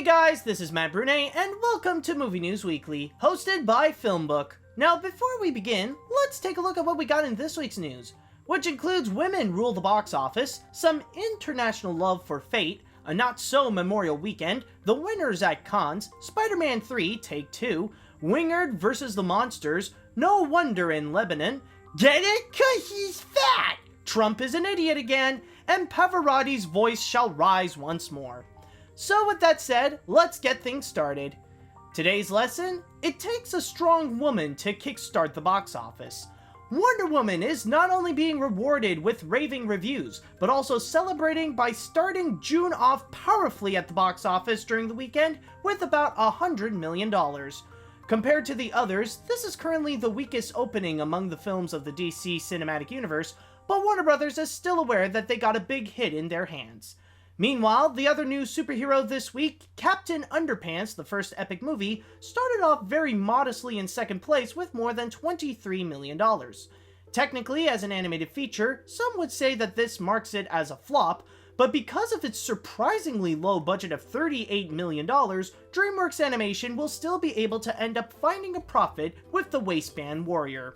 Hey guys, this is Matt Brunet, and welcome to Movie News Weekly, hosted by FilmBook. Now, before we begin, let's take a look at what we got in this week's news, which includes women rule the box office, some international love for Fate, a not-so-memorial weekend, the winners at Cannes, SpiderMan III Take 2, Wingard vs. the Monsters, No Wonder in Lebanon, Get it? 'Cause he's fat! Trump is an idiot again, and Pavarotti's voice shall rise once more. So with that said, let's get things started. Today's lesson: it takes a strong woman to kickstart the box office. Wonder Woman is not only being rewarded with raving reviews, but also celebrating by starting June off powerfully at the box office during the weekend with about $100 million. Compared to the others, this is currently the weakest opening among the films of the DC Cinematic Universe, but Warner Brothers is still aware that they got a big hit in their hands. Meanwhile, the other new superhero this week, Captain Underpants, the first epic movie, started off very modestly in second place with more than $23 million. Technically, as an animated feature, some would say that this marks it as a flop, but because of its surprisingly low budget of $38 million, DreamWorks Animation will still be able to end up finding a profit with The Waistband Warrior.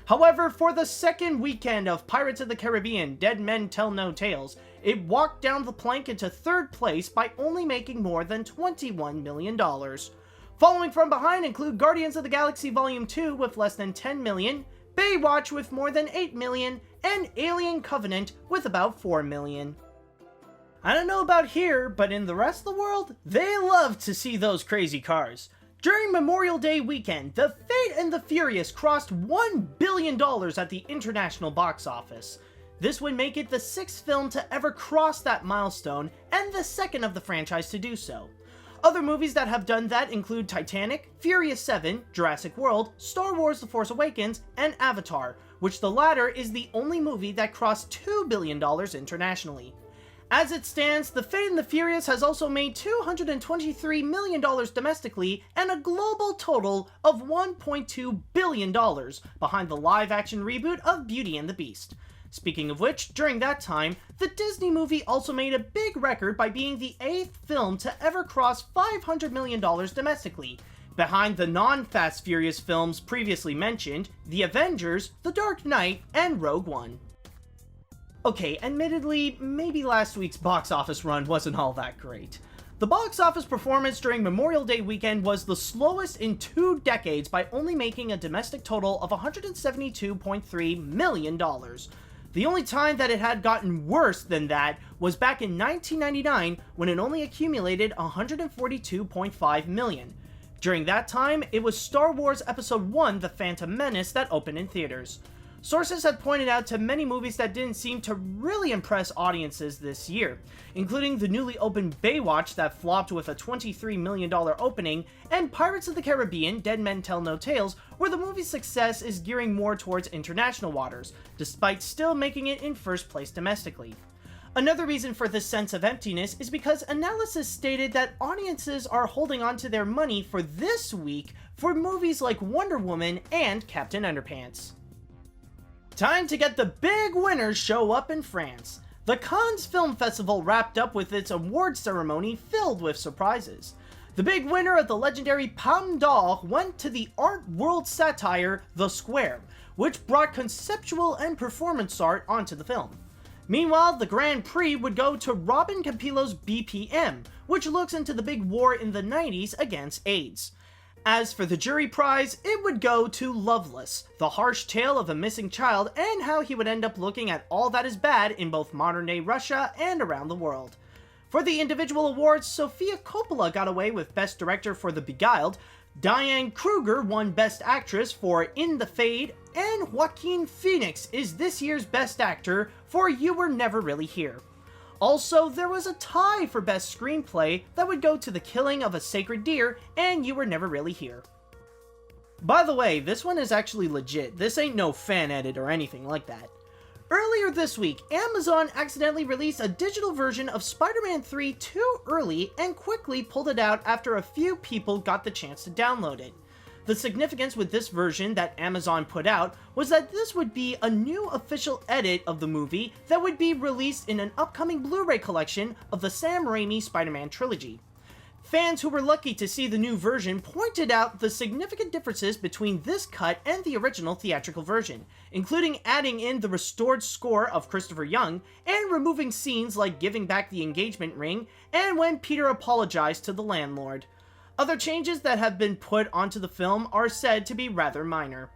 However, for the second weekend of Pirates of the Caribbean: Dead Men Tell No Tales, it walked down the plank into third place by only making more than $21 million. Following from behind include Guardians of the Galaxy Volume 2 with less than $10 million, Baywatch with more than $8 million, and Alien Covenant with about $4 million. I don't know about here, but in the rest of the world, they love to see those crazy cars. During Memorial Day weekend, The Fate and the Furious crossed $1 billion at the international box office. This would make it the sixth film to ever cross that milestone, and the second of the franchise to do so. Other movies that have done that include Titanic, Furious 7, Jurassic World, Star Wars: The Force Awakens, and Avatar, which the latter is the only movie that crossed $2 billion internationally. As it stands, The Fate and the Furious has also made $223 million domestically and a global total of $1.2 billion behind the live-action reboot of Beauty and the Beast. Speaking of which, during that time, the Disney movie also made a big record by being the 8th film to ever cross $500 million domestically, behind the non-Fast Furious films previously mentioned, The Avengers, The Dark Knight, and Rogue One. Okay, admittedly, maybe last week's box office run wasn't all that great. The box office performance during Memorial Day weekend was the slowest in 2 decades by only making a domestic total of $172.3 million. The only time that it had gotten worse than that was back in 1999 when it only accumulated $142.5 million. During that time, it was Star Wars Episode 1: The Phantom Menace that opened in theaters. Sources had pointed out to many movies that didn't seem to really impress audiences this year, including the newly opened Baywatch that flopped with a $23 million opening, and Pirates of the Caribbean: Dead Men Tell No Tales, where the movie's success is gearing more towards international waters, despite still making it in first place domestically. Another reason for this sense of emptiness is because analysis stated that audiences are holding on to their money for this week for movies like Wonder Woman and Captain Underpants. Time to get the big winners show up in France. The Cannes Film Festival wrapped up with its award ceremony filled with surprises. The big winner of the legendary Palme d'Or went to the art world satire The Square, which brought conceptual and performance art onto the film. Meanwhile, the Grand Prix would go to Robin Campillo's BPM, which looks into the big war in the 90s against AIDS. As for the jury prize, it would go to Loveless, the harsh tale of a missing child and how he would end up looking at all that is bad in both modern-day Russia and around the world. For the individual awards, Sofia Coppola got away with Best Director for The Beguiled, Diane Kruger won Best Actress for In the Fade, and Joaquin Phoenix is this year's Best Actor for You Were Never Really Here. Also, there was a tie for Best Screenplay that would go to The Killing of a Sacred Deer and You Were Never Really Here. By the way, this one is actually legit. This ain't no fan edit or anything like that. Earlier this week, Amazon accidentally released a digital version of SpiderMan 3 too early and quickly pulled it out after a few people got the chance to download it. The significance with this version that Amazon put out was that this would be a new official edit of the movie that would be released in an upcoming Blu-ray collection of the Sam Raimi Spider-Man trilogy. Fans who were lucky to see the new version pointed out the significant differences between this cut and the original theatrical version, including adding in the restored score of Christopher Young and removing scenes like giving back the engagement ring and when Peter apologized to the landlord. Other changes that have been put onto the film are said to be rather minor.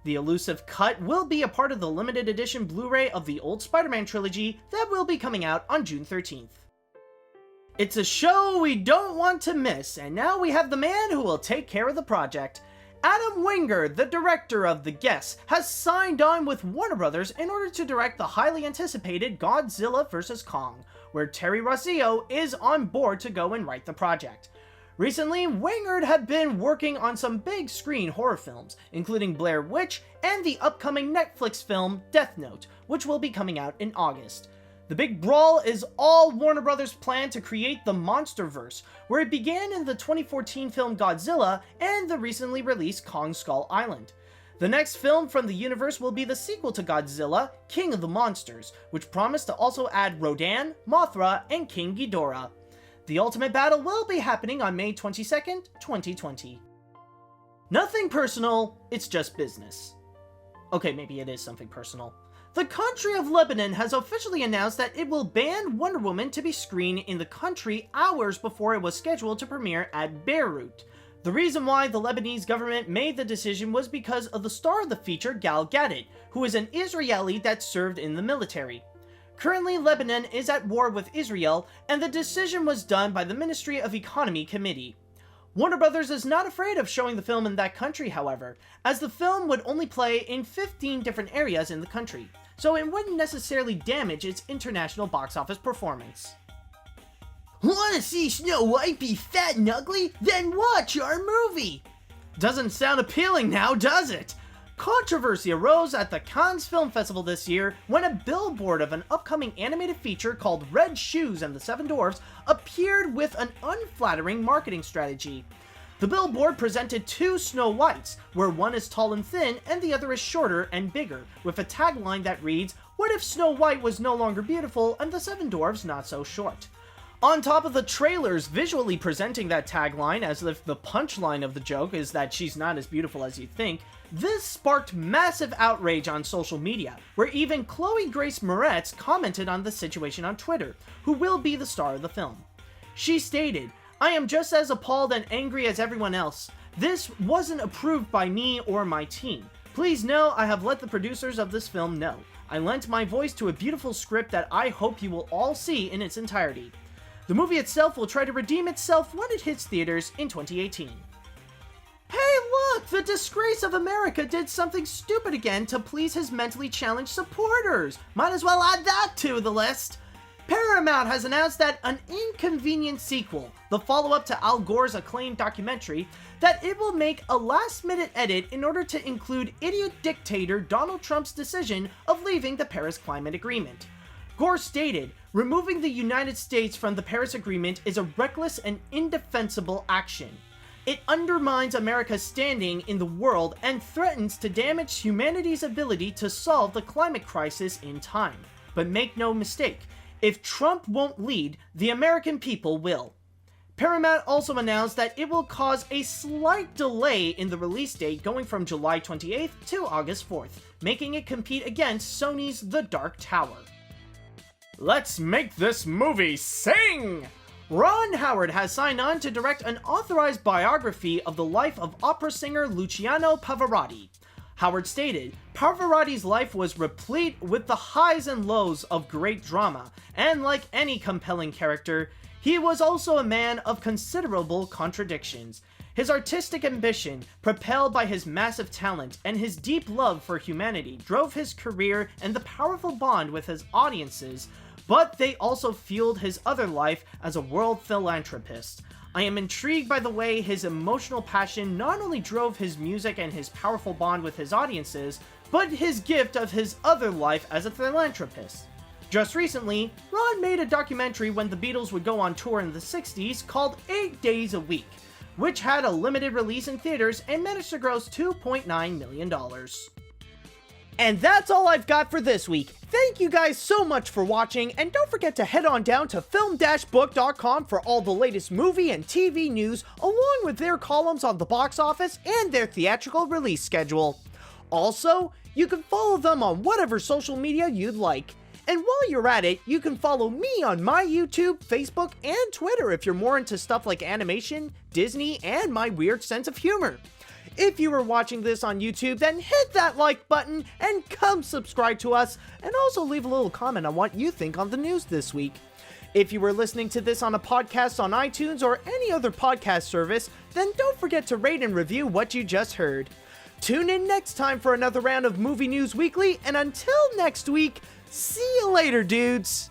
The elusive cut will be a part of the limited edition Blu-ray of the old Spider-Man trilogy that will be coming out on June 13th. It's a show we don't want to miss, and now we have the man who will take care of the project. Adam Wingard, the director of The Guest, has signed on with Warner Brothers in order to direct the highly anticipated Godzilla vs. Kong, where Terry Rossio is on board to go and write the project. Recently, Wingard had been working on some big screen horror films, including Blair Witch and the upcoming Netflix film Death Note, which will be coming out in August. The big brawl is all Warner Brothers' plan to create the Monsterverse, where it began in the 2014 film Godzilla and the recently released Kong Skull Island. The next film from the universe will be the sequel to Godzilla, King of the Monsters, which promised to also add Rodan, Mothra, and King Ghidorah. The ultimate battle will be happening on May 22nd, 2020. Nothing personal, it's just business. Okay, maybe it is something personal. The country of Lebanon has officially announced that it will ban Wonder Woman to be screened in the country hours before it was scheduled to premiere at Beirut. The reason why the Lebanese government made the decision was because of the star of the feature, Gal Gadot, who is an Israeli that served in the military. Currently, Lebanon is at war with Israel, and the decision was done by the Ministry of Economy Committee. Warner Brothers is not afraid of showing the film in that country, however, as the film would only play in 15 different areas in the country, so it wouldn't necessarily damage its international box office performance. Wanna see Snow White be fat and ugly? Then watch our movie! Doesn't sound appealing now, does it? Controversy arose at the Cannes Film Festival this year when a billboard of an upcoming animated feature called Red Shoes and the Seven Dwarfs appeared with an unflattering marketing strategy. The billboard presented two Snow Whites, where one is tall and thin and the other is shorter and bigger, with a tagline that reads, "What if Snow White was no longer beautiful and the Seven Dwarfs not so short?" On top of the trailers visually presenting that tagline as if the punchline of the joke is that she's not as beautiful as you think, this sparked massive outrage on social media, where even Chloe Grace Moretz commented on the situation on Twitter, who will be the star of the film. She stated, "I am just as appalled and angry as everyone else. This wasn't approved by me or my team. Please know I have let the producers of this film know. I lent my voice to a beautiful script that I hope you will all see in its entirety. The movie itself will try to redeem itself when it hits theaters in 2018. Hey look! The disgrace of America did something stupid again to please his mentally challenged supporters! Might as well add that to the list! Paramount has announced that an Inconvenient Sequel, the follow-up to Al Gore's acclaimed documentary, that it will make a last-minute edit in order to include idiot dictator Donald Trump's decision of leaving the Paris Climate Agreement. Gore stated, "Removing the United States from the Paris Agreement is a reckless and indefensible action. It undermines America's standing in the world and threatens to damage humanity's ability to solve the climate crisis in time. But make no mistake, if Trump won't lead, the American people will." Paramount also announced that it will cause a slight delay in the release date going from July 28th to August 4th, making it compete against Sony's The Dark Tower. Let's make this movie sing! Ron Howard has signed on to direct an authorized biography of the life of opera singer Luciano Pavarotti. Howard stated, "Pavarotti's life was replete with the highs and lows of great drama, and like any compelling character, he was also a man of considerable contradictions. His artistic ambition, propelled by his massive talent and his deep love for humanity, drove his career and the powerful bond with his audiences, but they also fueled his other life as a world philanthropist. I am intrigued by the way his emotional passion not only drove his music and his powerful bond with his audiences, but his gift of his other life as a philanthropist." Just recently, Ron made a documentary when the Beatles would go on tour in the 60s called 8 Days a Week, which had a limited release in theaters and managed to gross $2.9 million. And that's all I've got for this week. Thank you guys so much for watching, and don't forget to head on down to film-book.com for all the latest movie and TV news, along with their columns on the box office and their theatrical release schedule. Also, you can follow them on whatever social media you'd like. And while you're at it, you can follow me on my YouTube, Facebook, and Twitter if you're more into stuff like animation, Disney, and my weird sense of humor. If you were watching this on YouTube, then hit that like button and come subscribe to us, and also leave a little comment on what you think on the news this week. If you were listening to this on a podcast on iTunes or any other podcast service, then don't forget to rate and review what you just heard. Tune in next time for another round of Movie News Weekly, and until next week, see you later, dudes!